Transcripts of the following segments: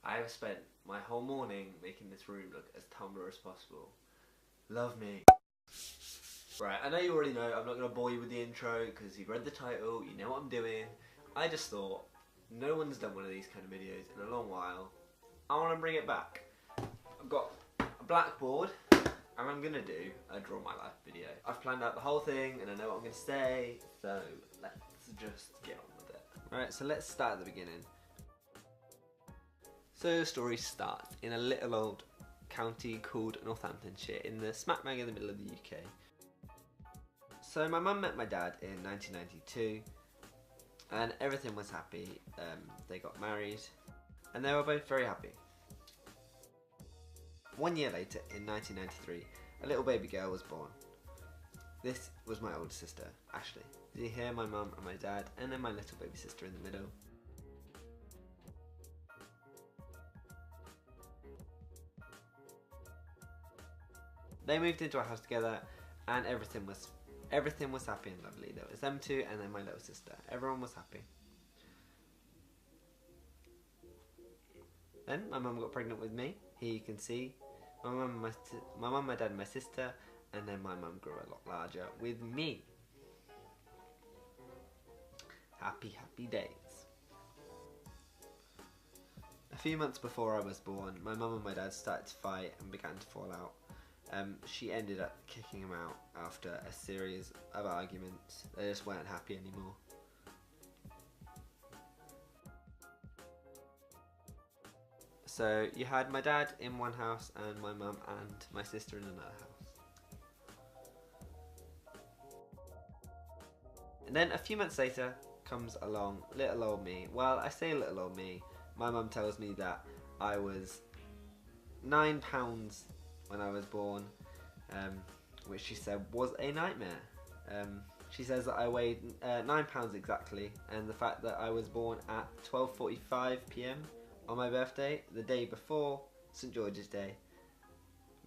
I have spent my whole morning making this room look as Tumblr as possible. Love me. Right, I know you already know, I'm not going to bore you with the intro because you've read the title, you know what I'm doing. I just thought, no one's done one of these kind of videos in a long while. I want to bring it back. I've got a blackboard and I'm going to do a Draw My Life video. I've planned out the whole thing and I know what I'm going to say, so let's just get on with it. Right, so let's start at the beginning. So the story starts in a little old county called Northamptonshire in the smack bang in the middle of the UK. So my mum met my dad in 1992 and everything was happy. They got married and they were both very happy. 1 year later, in 1993, a little baby girl was born. This was my older sister, Ashley. So you hear my mum and my dad and then my little baby sister in the middle. They moved into a house together and everything was happy and lovely. There was them two and then my little sister. Everyone was happy. Then my mum got pregnant with me. Here you can see my mum, my dad and my sister, and then my mum grew a lot larger with me. Happy, happy days. A few months before I was born, my mum and my dad started to fight and began to fall out. She ended up kicking him out after a series of arguments. They just weren't happy anymore. So you had my dad in one house and my mum and my sister in another house. And then a few months later comes along little old me. Well, I say little old me. My mum tells me that I was 9 pounds when I was born, which she said was a nightmare. She says that I weighed 9 pounds exactly, and the fact that I was born at 12:45 PM on my birthday, the day before St George's Day,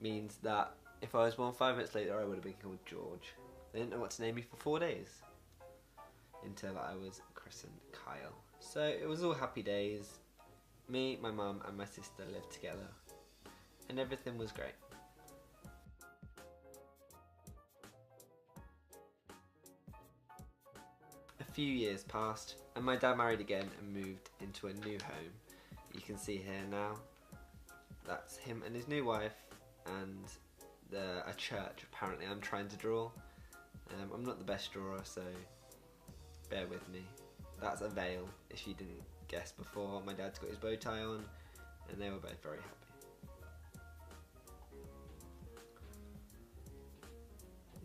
means that if I was born 5 minutes later I would have been called George. They didn't know what to name me for 4 days, until I was christened Kyle. So it was all happy days. Me, my mum and my sister lived together, and everything was great. A few years passed and my dad married again and moved into a new home. You can see here now, that's him and his new wife and a church apparently I'm trying to draw. I'm not the best drawer, so bear with me. That's a veil, if you didn't guess before. My dad's got his bow tie on and they were both very happy.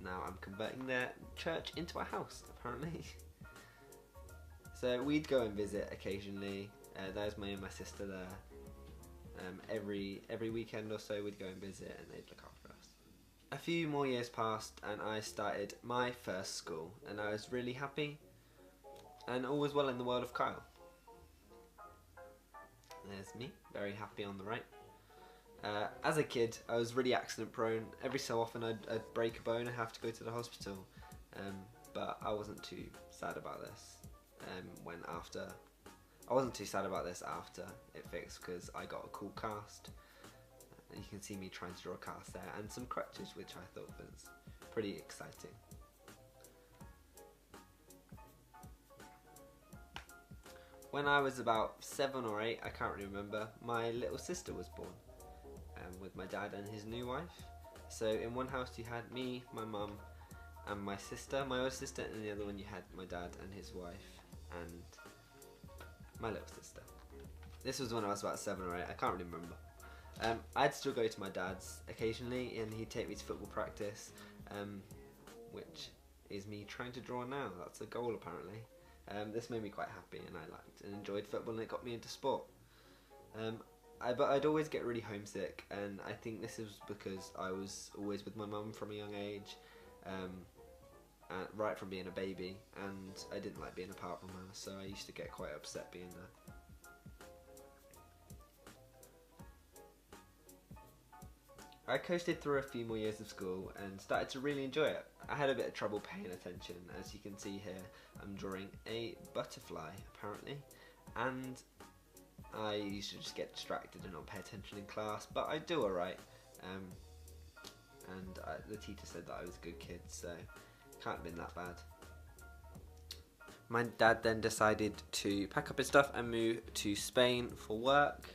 Now I'm converting their church into a house, apparently. So we'd go and visit occasionally. There's me and my sister there. Every weekend or so we'd go and visit and they'd look after us. A few more years passed and I started my first school and I was really happy and all was well in the world of Kyle. There's me, very happy on the right. As a kid I was really accident prone. Every so often I'd break a bone and have to go to the hospital, but I wasn't too sad about this. I wasn't too sad about this after it fixed because I got a cool cast. And you can see me trying to draw a cast there and some crutches, which I thought was pretty exciting. When I was about 7 or 8, I can't really remember, my little sister was born with my dad and his new wife. So in one house you had me, my mum and my sister, my older sister, and in the other one you had my dad and his wife and my little sister. This was when I was about 7 or 8, I can't really remember. I'd still go to my dad's occasionally and he'd take me to football practice, which is me trying to draw now. That's a goal apparently. This made me quite happy and I liked and enjoyed football and it got me into sport. But I'd always get really homesick and I think this is because I was always with my mum from a young age, right from being a baby, and I didn't like being apart from her, so I used to get quite upset being there. I coasted through a few more years of school and started to really enjoy it. I had a bit of trouble paying attention. As you can see here, I'm drawing a butterfly apparently, and I used to just get distracted and not pay attention in class, but I do alright. The teacher said that I was a good kid, so can't have been that bad. My dad then decided to pack up his stuff and move to Spain for work,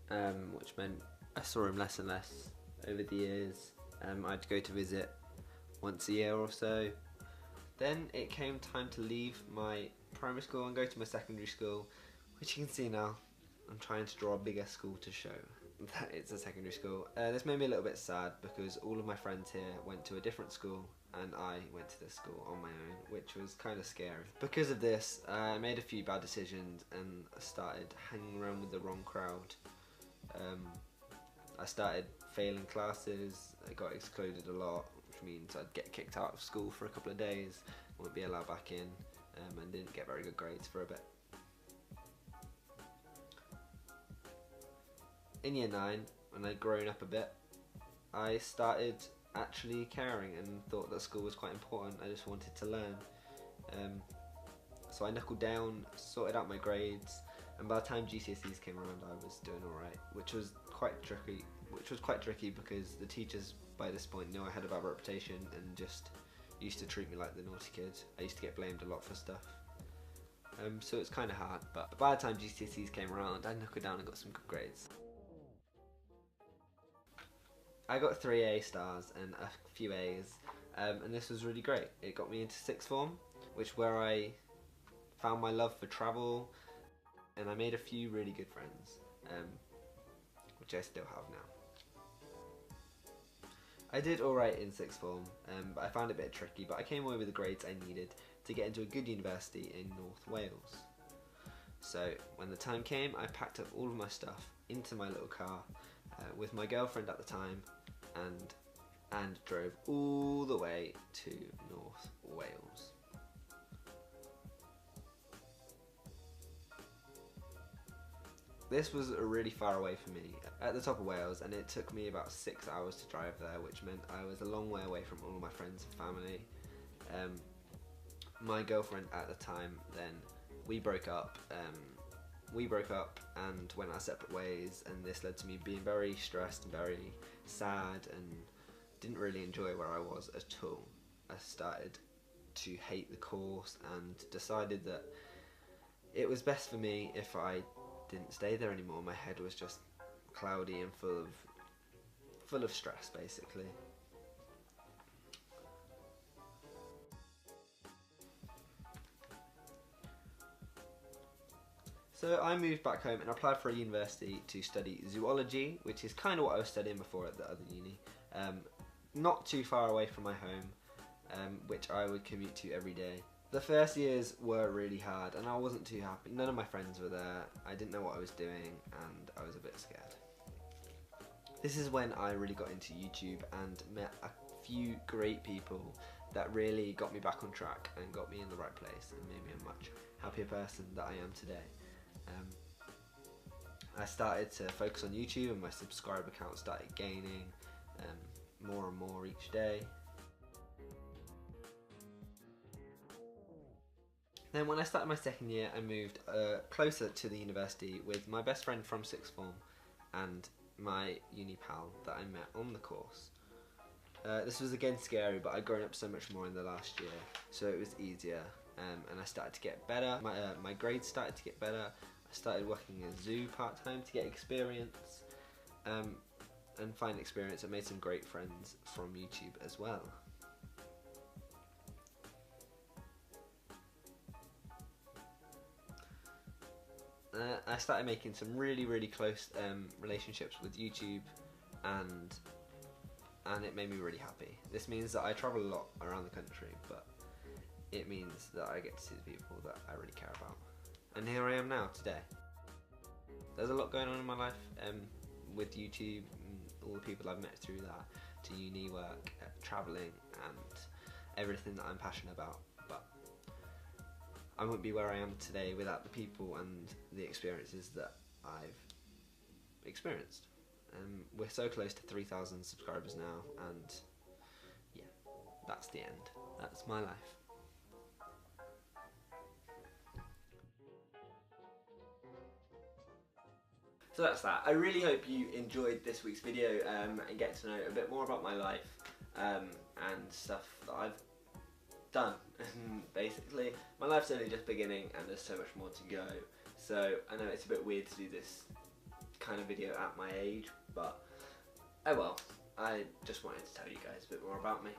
which meant I saw him less and less over the years. I'd go to visit once a year or so. Then it came time to leave my primary school and go to my secondary school, which you can see now. I'm trying to draw a bigger school to show that it's a secondary school. This made me a little bit sad because all of my friends here went to a different school and I went to this school on my own, which was kind of scary. Because of this, I made a few bad decisions and started hanging around with the wrong crowd. I started failing classes, I got excluded a lot, which means I'd get kicked out of school for a couple of days, wouldn't be allowed back in, and didn't get very good grades for a bit. In year 9, when I'd grown up a bit, I started actually caring and thought that school was quite important. I just wanted to learn. So I knuckled down, sorted out my grades, and by the time GCSEs came around I was doing alright, which was quite tricky because the teachers by this point knew I had a bad reputation and just used to treat me like the naughty kid. I used to get blamed a lot for stuff. So it's kind of hard, but by the time GCSEs came around I knuckled down and got some good grades. I got 3 A stars and a few A's, and this was really great. It got me into sixth form, where I found my love for travel, and I made a few really good friends, which I still have now. I did alright in sixth form, but I found it a bit tricky, but I came away with the grades I needed to get into a good university in North Wales. So when the time came, I packed up all of my stuff into my little car with my girlfriend at the time, and drove all the way to North Wales. This was really far away from me, at the top of Wales, and it took me about 6 hours to drive there, which meant I was a long way away from all of my friends and family. My girlfriend at the time, then, we broke up, and went our separate ways, and this led to me being very stressed and very sad and didn't really enjoy where I was at all. I started to hate the course and decided that it was best for me if I didn't stay there anymore. My head was just cloudy and full of stress, basically. So I moved back home and applied for a university to study zoology, which is kind of what I was studying before at the other uni. Not too far away from my home, which I would commute to every day. The first years were really hard and I wasn't too happy. None of my friends were there, I didn't know what I was doing, and I was a bit scared. This is when I really got into YouTube and met a few great people that really got me back on track and got me in the right place and made me a much happier person that I am today. I started to focus on YouTube and my subscriber count started gaining more and more each day. Then when I started my second year, I moved closer to the university with my best friend from sixth form and my uni pal that I met on the course. This was again scary, but I'd grown up so much more in the last year, so it was easier, and I started to get better. My grades started to get better. I started working in a zoo part-time to get experience, and find experience. I made some great friends from YouTube as well. I started making some really close relationships with YouTube, and it made me really happy. This means that I travel a lot around the country, but it means that I get to see the people that I really care about. And here I am now, today. There's a lot going on in my life with YouTube and all the people I've met through that, to uni work, travelling, and everything that I'm passionate about. But I wouldn't be where I am today without the people and the experiences that I've experienced. We're so close to 3,000 subscribers now, and yeah, that's the end. That's my life. So that's that. I really hope you enjoyed this week's video and get to know a bit more about my life and stuff that I've done. Basically, my life's only just beginning and there's so much more to go. So I know it's a bit weird to do this kind of video at my age, but oh well. I just wanted to tell you guys a bit more about me.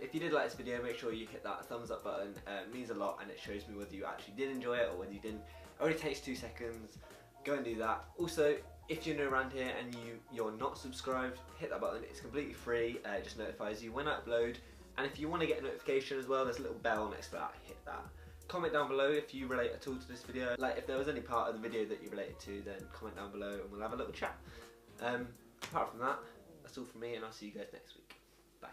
If you did like this video, make sure you hit that thumbs up button. It means a lot and it shows me whether you actually did enjoy it or whether you didn't. It only takes 2 seconds. Go and do that. Also, if you're new around here and you're not subscribed, hit that button. It's completely free. It just notifies you when I upload. And if you want to get a notification as well, there's a little bell next to that. Hit that. Comment down below if you relate at all to this video. Like if there was any part of the video that you related to, then comment down below and we'll have a little chat. Apart from that, that's all from me, and I'll see you guys next week. Bye.